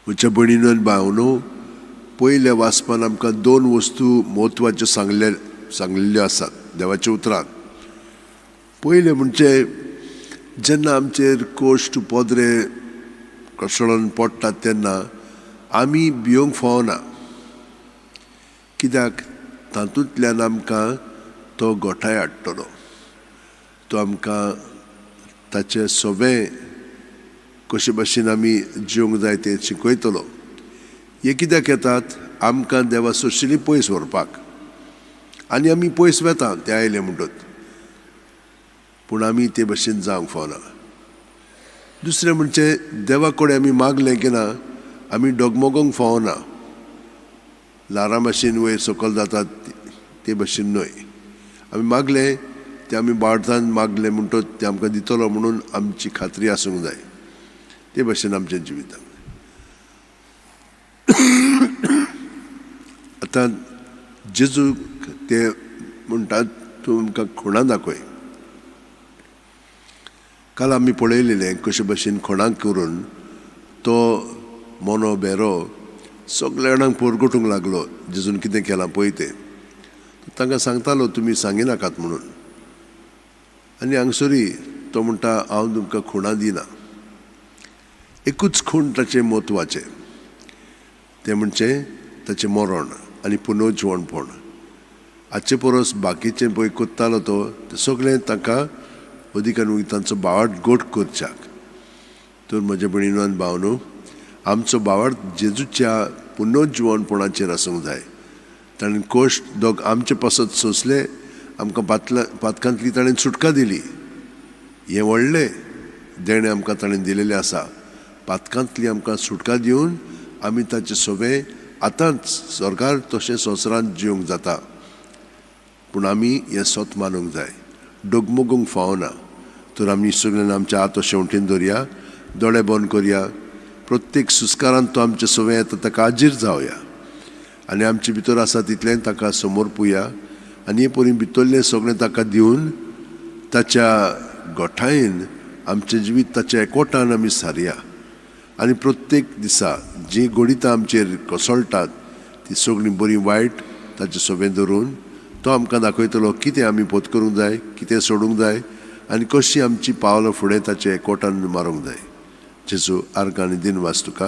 म्हज्या भयणीनो आनी भावनो, पयल्या वाचपान आमकां दोन वस्तू म्हत्वाच्यो सांगलेल्यो आसात देवाच्या उतरांत. पयले म्हणजे जेन्ना आमचेर कोश्ट पोदरे कसळोन पडटात तेन्ना आमी भिवंक फावना, कित्याक तातूंतल्यान आमकां तो गोठाय हाडटलो. तो आमकां ताचे सोबें कशे भाशेन आमी जिवंक जाय तें शिकयतलो. हे कित्याक येतात? आमकां देवा सोशिल्ली पयस व्हरपाक, आनी आमी पयस वेता ते आयले म्हणटत, पूण आमी ते भाशेन जावंक फावना. दुसरें म्हणजे देवा कडेन आमी मागलें की ना, आमी डगमगोंक फावना. ल्हारां भाशेन वयर सकयल जातात ते भाशेन न्हय. आमी मागलें तें आमी बाळटान मागलें म्हणटत तें आमकां दितलो म्हणून आमची खात्री आसूंक जाय. ते भाशेन आमच्या जिवितांत आतां जेजू ते म्हणटात तूं आमकां खुणां दाखय. काल आमी पळयलेलें कशे भाशेन खुणां करून तो मोनो बेरो सगळ्या जाणांक परगटूंक लागलो जेजून कितें केलां पळय तें. तांकां सांगतालो तुमी सांगिनाकात म्हणून. आनी हांगसरी तो म्हणटा हांव तुमकां खुणां दिना. एकूच खूण ताचें म्हत्वाचें, तें म्हणजे ताचें मरण आनी पुनर्जिवणपण. हाचे परस बाकीचें पळय कोत्तालो तो तें सगळें ताका अदीक आनी तांचो बावार्थ गोट करच्याक. तर म्हज्या भयणीनो आनी भावनो, आमचो बावार्थ जेजूच्या पुनर्जिवणपणाचेर आसूंक जाय. ताणें कोश्ट दोग आमचे पासत सोंसले, आमकां पातकांतली ताणें सुटका दिली. हें व्हडलें देणें आमकां ताणें दिलेलें आसा. पातकांतली आमकां सुटका दिवन आमी ताचे सोबें आतांच स्वर्गार तशें संवसारांत जिवंक जाता. पूण आमी हें सोत मानूंक जाय, डगमगूंक फावना. तर आमी सगळ्यांनी आमच्या हात शेवटेन दवरया, दोळे बंद करया. प्रत्येक सुस्कारांत तो आमचे सोबें येता ताका हाजीर जावया, आनी आमचे भितर आसा तितलें ताका समोर पुया. आनी हे परी भितरलें सगळें ताका दिवन ताच्या गोठायेन आमचें जिवीत ताच्या एकवटान आमी सारया. आनी प्रत्येक दिसा जीं गोडितां आमचेर कोसळटात ती सगळीं बरी वायट ताचे सोबें धरून तो आमकां दाखयतलो कितें आमी पत्करूंक जाय, कितें सोडूंक जाय, आनी कशीं आमची पावलां फुडें ताचे एकवटान मारूंक जाय. जेजू आर्गां आनी दिनवास तुका.